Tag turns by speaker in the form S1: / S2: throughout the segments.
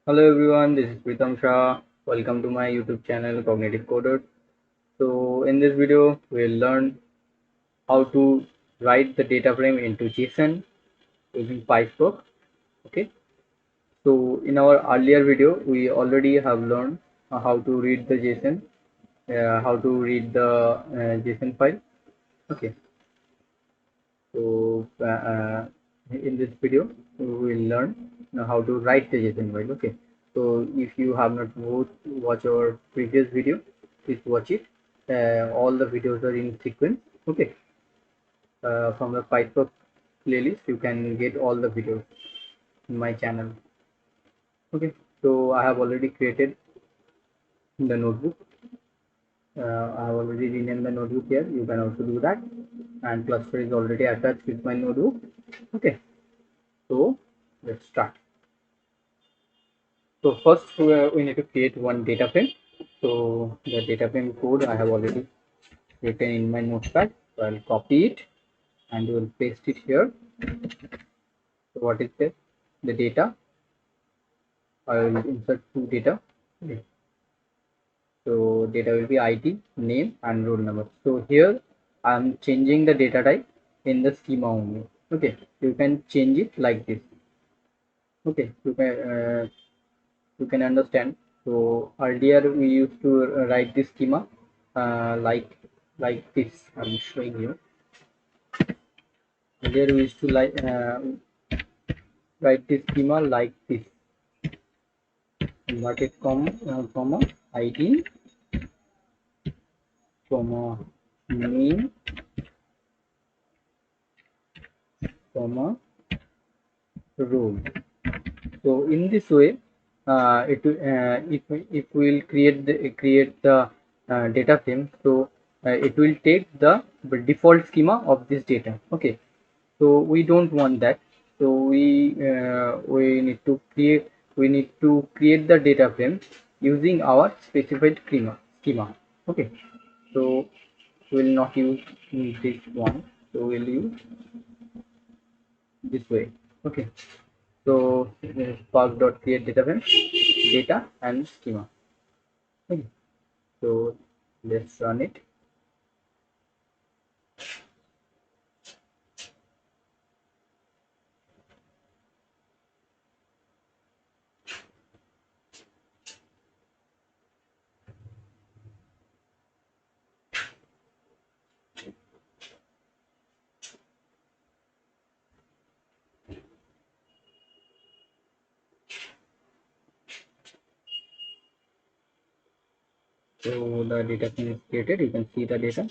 S1: Hello everyone, this is Pritam Shah. Welcome to my YouTube channel Cognitive Coder. So in this video, we'll learn how to write the data frame into JSON using PySpark. Okay. So in our earlier video, we already have learned how to read the JSON, how to read the JSON file. Okay. So in this video, we will learn how to write the JSON file. Okay. So if you have not watched our previous video, please watch it. All the videos are in sequence. Okay. From the PySpark playlist, you can get all the videos in my channel. Okay. So I have already created the notebook. I have already renamed the notebook here. You can also do that. And cluster is already attached with my notebook. Okay. So let's start. So first we need to create one data frame. So the data frame code I have already written in my notepad. So I'll copy it and we'll paste it here. So what is this? The data. I will insert two data. Okay. So data will be ID, name and roll number. So here I'm changing the data type in the schema only. Okay, you can change it like this. Okay, you can understand. So earlier we used to write this schema like this. I'm showing you. Earlier we used to write this schema like this. Inverted comma ID, comma name, comma role. So in this way, if we will create the data frame, so it will take the default schema of this data. Okay, so we don't want that. So we need to create the data frame using our specified schema. Okay, so we will not use this one. So we'll use this way. Okay. So spark dot create data frame, data and schema. Okay. So let's run it. So the data frame is created. You can see the data.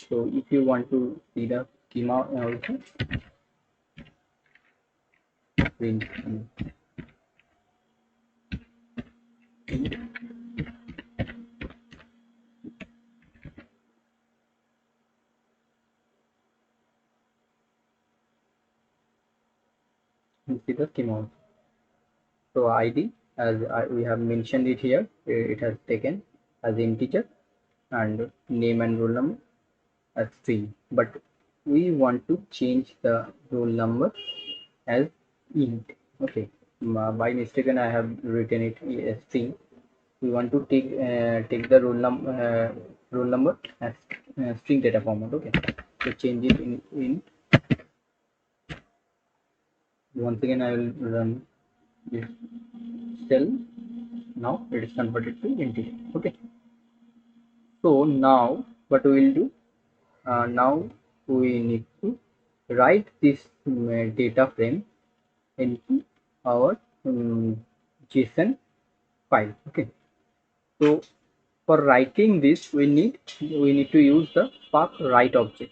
S1: So if you want to see the schema also, print. You see the schema also. So ID, as we have mentioned it here, it has taken as integer and name and roll number as string. But we want to change the roll number as int. Okay, by mistake I have written it as string. We want to take the roll number as string data format. Okay, so change it in once again I will run this cell. Now it is converted to integer. Okay, so now what we will do, now we need to write this data frame into our JSON file. Okay, so for writing this we need to use the Spark write object.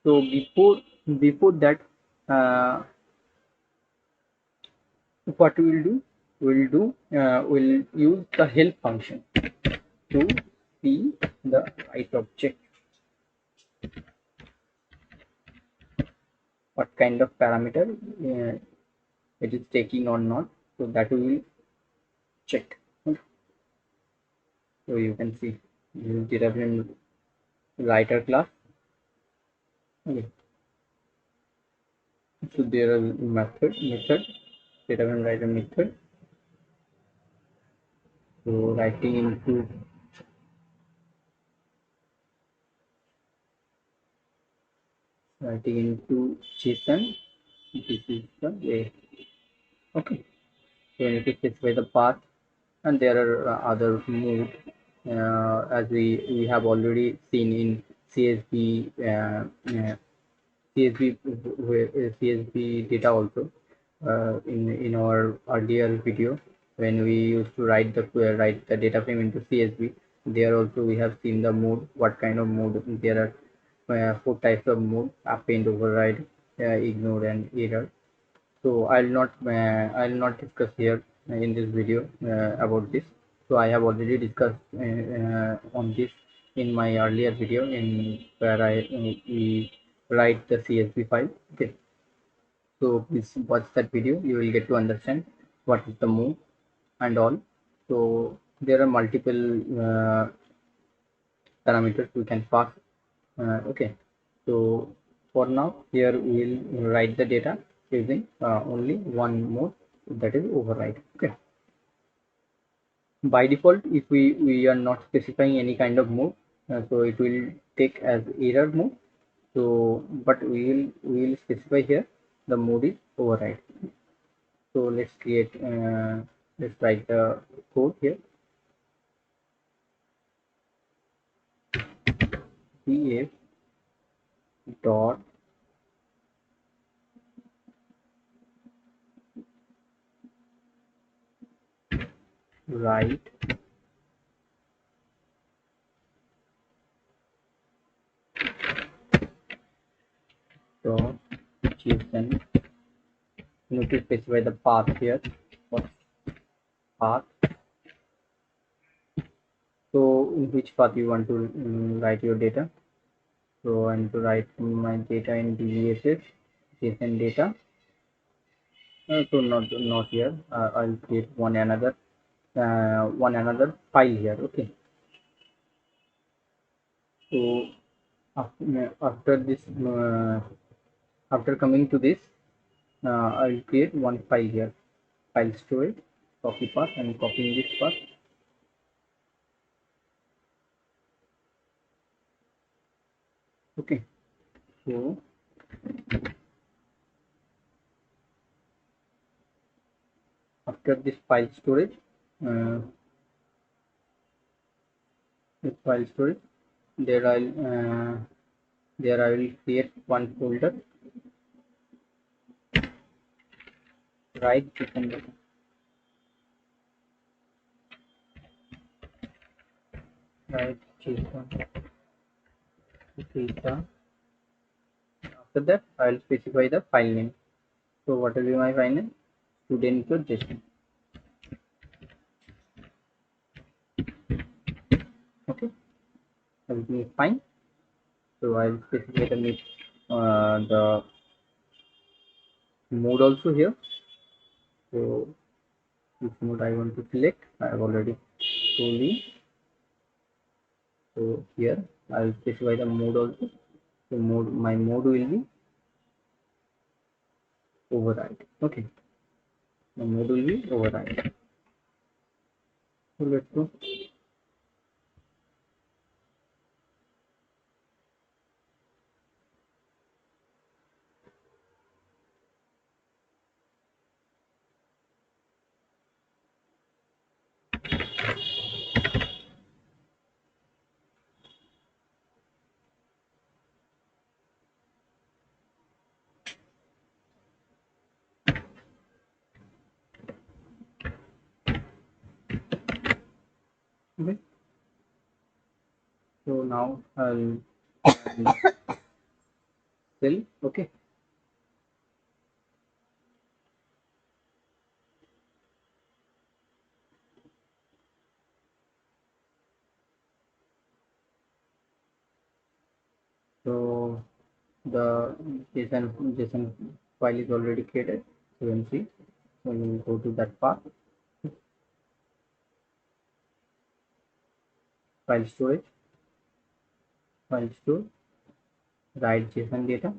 S1: So before that, uh, what we'll use the help function to see the write object, what kind of parameter it is taking or not. So that we will check. So you can see use data frame writer class. Okay. So there are method data frame writer method. So writing into JSON. This is the way. Okay. So you need to specify the path, and there are other mode as we have already seen in CSV CSV data also in our earlier video when we used to write the data frame into CSV. There also we have seen the mode, what kind of mode. There are four types of mode: append, override, ignore, and error. So I'll not discuss here in this video about this. So I have already discussed on this in my earlier video in where we write the CSV file. Okay, so please watch that video. You will get to understand what is the move and all. So there are multiple parameters we can pass. Okay, so for now here we will write the data using only one mode, that is override. Okay, by default if we are not specifying any kind of mode, so it will take as error mode. So but we will specify here the mode is override. So let's write the code here. Df dot write dot json. You need to specify the path here. What path? So in which path you want to write your data? So I need to write my data in DVSS JSON data. So not here. I'll create one another file here. Okay. So after this, after coming to this, I'll create one file here. File storage, copy path, and copying this path. Okay. So after this file storage, uh, there I will create one folder. Write JSON data. Write JSON data. After that, I will specify the file name. So what will be my file name? Student.json. Okay, everything is fine. So I will specify the mode also here. So which mode I want to select, I have already told you. So here I will specify the mode also. So my mode will be override. Okay, my mode will be override. So let's go. Okay. So now I'll fill. Okay. So the JSON file is already created. So you can see. So you will go to that path. File storage. File store. Write JSON data.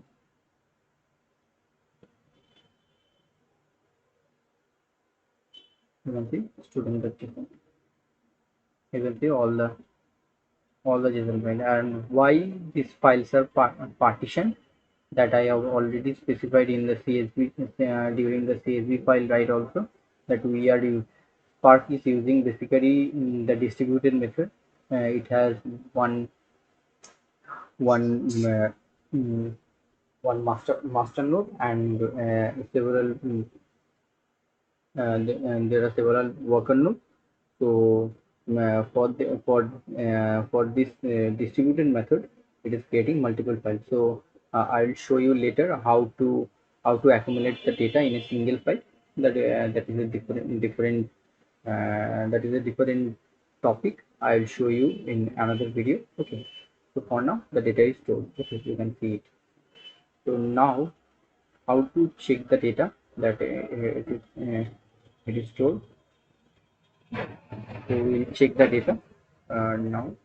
S1: You can see student.json. you can see all the JSON file, and why these files are partitioned, that I have already specified in the CSV during the CSV file, right? Also, that we are Spark is using basically the distributed method. It has one mm, one master node and several and there are several worker nodes. So for this distributed method, it is creating multiple files. So I'll show you later how to accumulate the data in a single file. That is a different topic. I'll show you in another video. Okay. So for now, the data is stored. Okay, you can see it. So now, how to check the data that it is stored. So we'll check the data now.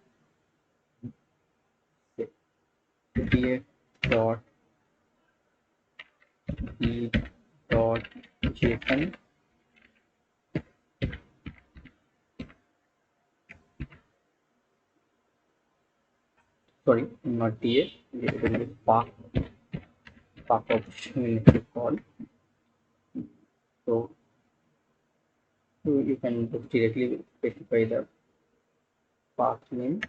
S1: df dot e dot json, sorry, not df, it will be spark option we need to call. So you can just directly specify the path name,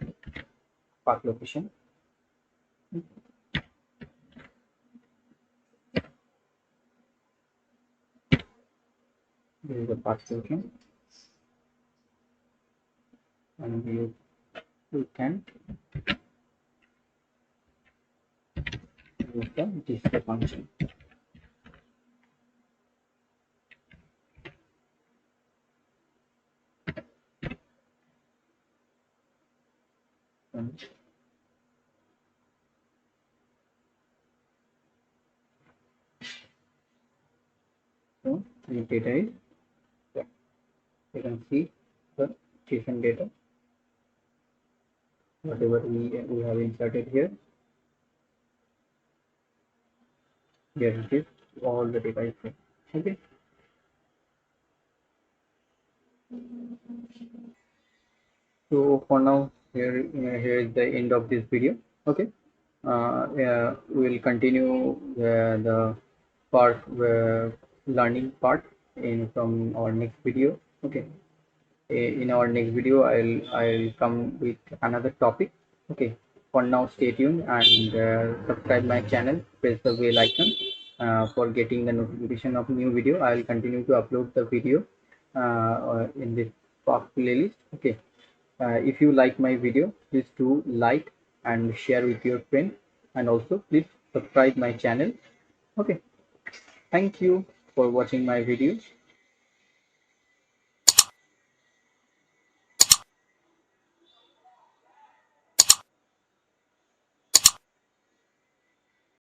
S1: path location. This is the path location, and you can use the display function. And so the data is, yeah, you can see the JSON data, whatever we have inserted here. Here it is, all the data is there. Okay. So for now, here is the end of this video. Okay. Yeah, we will continue the part learning part in from our next video. Okay. In our next video, I'll come with another topic. Okay. For now, stay tuned and subscribe my channel. Press the bell icon for getting the notification of new video. I'll continue to upload the video in this Spark playlist. Okay. If you like my video, please do like and share with your friends, and also please subscribe my channel. Okay. Thank you for watching my videos.